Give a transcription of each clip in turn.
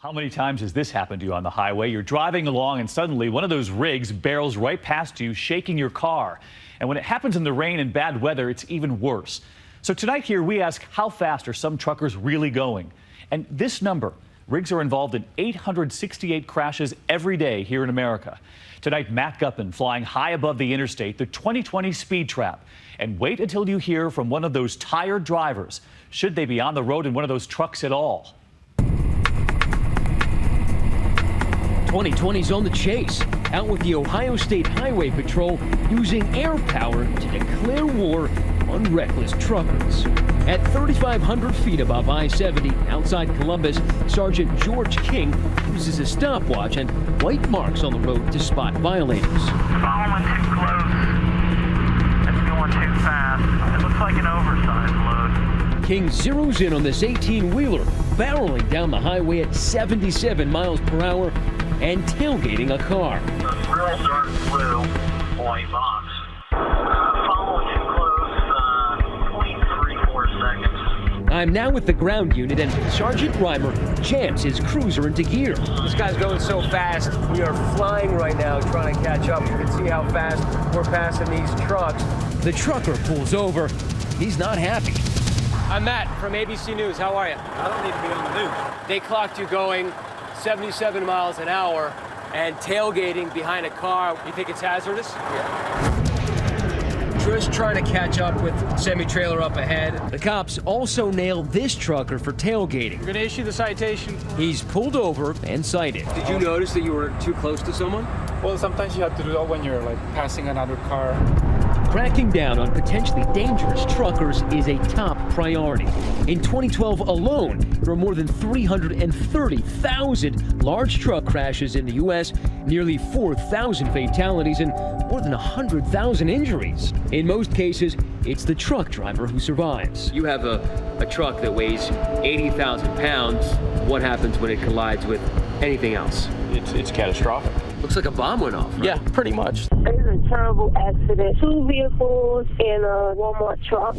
How many times has this happened to you on the highway? You're driving along and suddenly one of those rigs barrels right past you, shaking your car. And when it happens in the rain and bad weather, it's even worse. So tonight here we ask, how fast are some truckers really going? And this number, rigs are involved in 868 crashes every day here in America. Tonight, Matt Guppin flying high above the interstate, the 2020 speed trap. And wait until you hear from one of those tired drivers. Should they be on the road in one of those trucks at all? 2020's on the chase, out with the Ohio State Highway Patrol using air power to declare war on reckless truckers. At 3,500 feet above I-70 outside Columbus, Sergeant George King uses a stopwatch and white marks on the road to spot violators. Following too close. It's going too fast. It looks like an oversized load. King zeroes in on this 18-wheeler, barreling down the highway at 77 miles per hour and tailgating a car. The real dark blue white box. Following too close, 0.34 seconds. I'm now with the ground unit, and Sergeant Reimer jams his cruiser into gear. This guy's going so fast. We are flying right now trying to catch up. You can see how fast we're passing these trucks. The trucker pulls over. He's not happy. I'm Matt from ABC News. How are you? I don't need to be on the news. They clocked you going 77 miles an hour and tailgating behind a car. You think it's hazardous? Yeah. Just trying to catch up with semi-trailer up ahead. The cops also nailed this trucker for tailgating. We're going to issue the citation. He's pulled over and cited. Did you notice that you were too close to someone? Well, sometimes you have to do that when you're passing another car. Cracking down on potentially dangerous truckers is a top priority. In 2012 alone, there were more than 330,000 large truck crashes in the U.S., nearly 4,000 fatalities, and more than 100,000 injuries. In most cases, it's the truck driver who survives. You have a truck that weighs 80,000 pounds. What happens when it collides with anything else? It's catastrophic. Looks like a bomb went off, right? Yeah, pretty much. It was a terrible accident. 2 vehicles and a Walmart truck.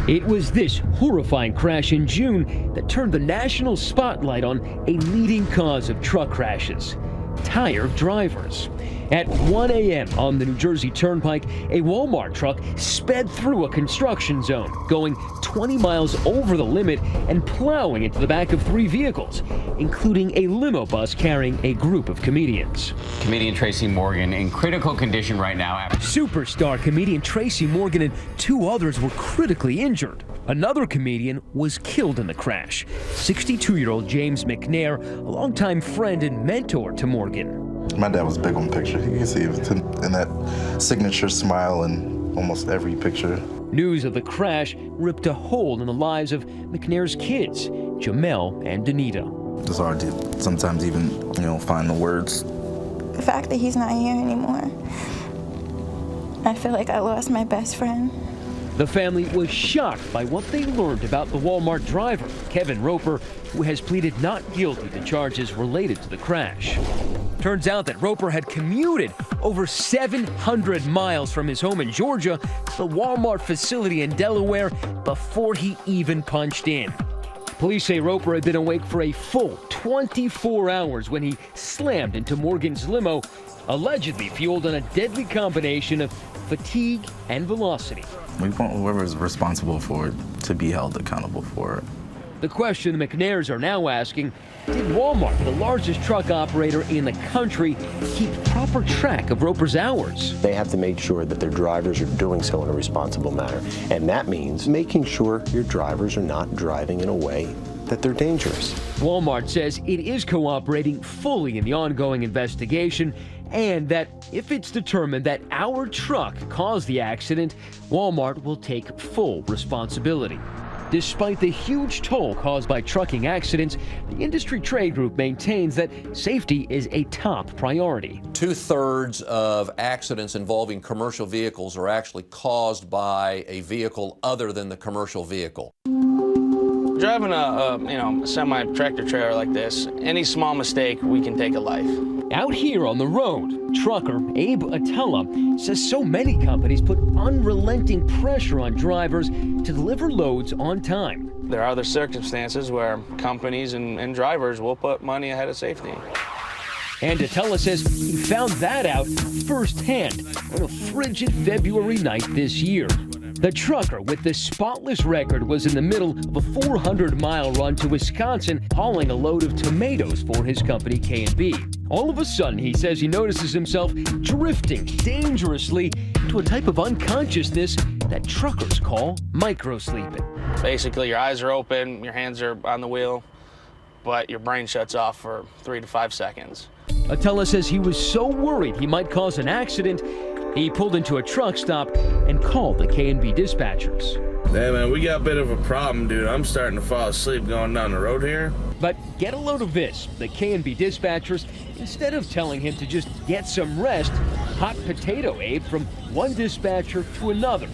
It was this horrifying crash in June that turned the national spotlight on a leading cause of truck crashes: tired drivers. At 1 a.m. on the New Jersey Turnpike, a Walmart truck sped through a construction zone, going 20 miles over the limit and plowing into the back of 3 vehicles, including a limo bus carrying a group of comedians. Comedian Tracy Morgan in critical condition right now. Superstar comedian Tracy Morgan and 2 others were critically injured. Another comedian was killed in the crash. 62-year-old James McNair, a longtime friend and mentor to Morgan. My dad was big on pictures. You can see it in that signature smile in almost every picture. News of the crash ripped a hole in the lives of McNair's kids, Jamel and Danita. It's hard to sometimes even, find the words. The fact that he's not here anymore, I feel like I lost my best friend. The family was shocked by what they learned about the Walmart driver, Kevin Roper, who has pleaded not guilty to charges related to the crash. Turns out that Roper had commuted over 700 miles from his home in Georgia to the Walmart facility in Delaware before he even punched in. Police say Roper had been awake for a full 24 hours when he slammed into Morgan's limo, allegedly fueled on a deadly combination of fatigue and velocity. We want whoever is responsible for it to be held accountable for it. The question the McNairs are now asking: did Walmart, the largest truck operator in the country, keep proper track of Roper's hours? They have to make sure that their drivers are doing so in a responsible manner. And that means making sure your drivers are not driving in a way that they're dangerous. Walmart says it is cooperating fully in the ongoing investigation, and that if it's determined that our truck caused the accident, Walmart will take full responsibility. Despite the huge toll caused by trucking accidents, the industry trade group maintains that safety is a top priority. 2/3 of accidents involving commercial vehicles are actually caused by a vehicle other than the commercial vehicle. Driving a semi-tractor trailer like this, any small mistake, we can take a life. Out here on the road, trucker Abe Attallah says so many companies put unrelenting pressure on drivers to deliver loads on time. There are other circumstances where companies and drivers will put money ahead of safety. And Attalla says he found that out firsthand on a frigid February night this year. The trucker with the spotless record was in the middle of a 400-mile run to Wisconsin hauling a load of tomatoes for his company K&B. All of a sudden, he says he notices himself drifting dangerously to a type of unconsciousness that truckers call microsleeping. Basically, your eyes are open, your hands are on the wheel, but your brain shuts off for 3 to 5 seconds. Attalla says he was so worried he might cause an accident, he pulled into a truck stop and called the K&B dispatchers. Hey man, we got a bit of a problem, dude. I'm starting to fall asleep going down the road here. But get a load of this. The K&B dispatchers, instead of telling him to just get some rest, hot potato Abe from one dispatcher to another,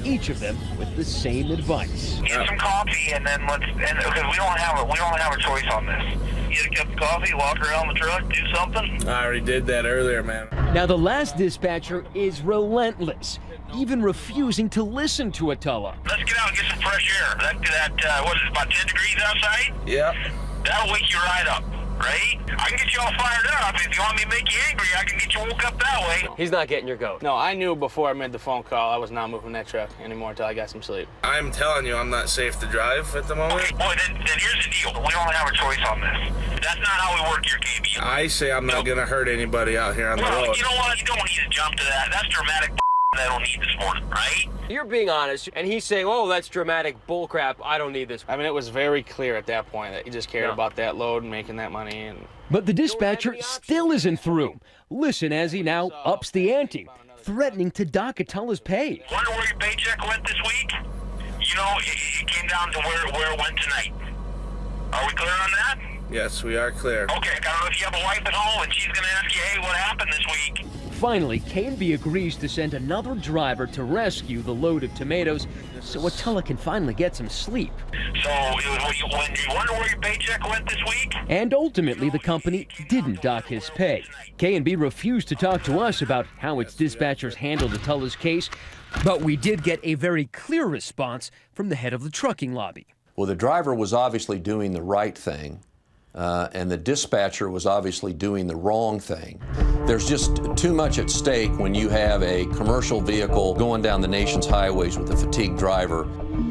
each of them with the same advice. Get some coffee and then because we don't have a choice on this. Get a cup of coffee, walk around the truck, do something. I already did that earlier, man. Now the last dispatcher is relentless, even refusing to listen to Attalla. Let's get out and get some fresh air. What is it, about 10 degrees outside? Yeah. That'll wake you right up, right? I can get you all fired up. If you want me to make you angry, I can get you woke up that way. He's not getting your goat. No, I knew before I made the phone call I was not moving that truck anymore until I got some sleep. I'm telling you, I'm not safe to drive at the moment. Okay, boy, then here's the deal. We don't have a choice on this. That's not how we work here, KB. I say I'm not going to hurt anybody out here on the road. You know what? You don't need to jump to that. That's dramatic I don't need this morning, right? You're being honest, and he's saying, oh, that's dramatic bullcrap. I don't need this. I mean, it was very clear at that point that he just cared about that load and making that money. But the dispatcher still isn't through. Listen as he now ups the ante, threatening to dock Attalla's pay. Wonder where your paycheck went this week? You know, it came down to where it went tonight. Are we clear on that? Yes, we are clear. Okay, I don't know if you have a wife at home and she's going to ask you, hey, what happened this week? Finally, K&B agrees to send another driver to rescue the load of tomatoes so Attalla can finally get some sleep. So, when you wonder where your paycheck went this week? And ultimately, the company didn't dock his pay. K&B refused to talk to us about how its dispatchers handled Attalla's case, but we did get a very clear response from the head of the trucking lobby. Well, the driver was obviously doing the right thing. And the dispatcher was obviously doing the wrong thing. There's just too much at stake when you have a commercial vehicle going down the nation's highways with a fatigued driver.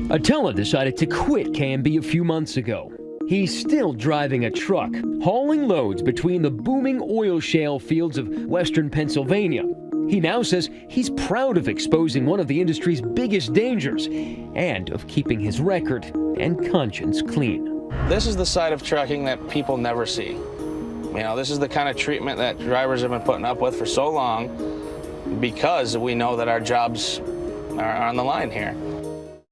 Attalla decided to quit K&B a few months ago. He's still driving a truck, hauling loads between the booming oil shale fields of western Pennsylvania. He now says he's proud of exposing one of the industry's biggest dangers and of keeping his record and conscience clean. This is the side of trucking that people never see. You know, this is the kind of treatment that drivers have been putting up with for so long because we know that our jobs are on the line here.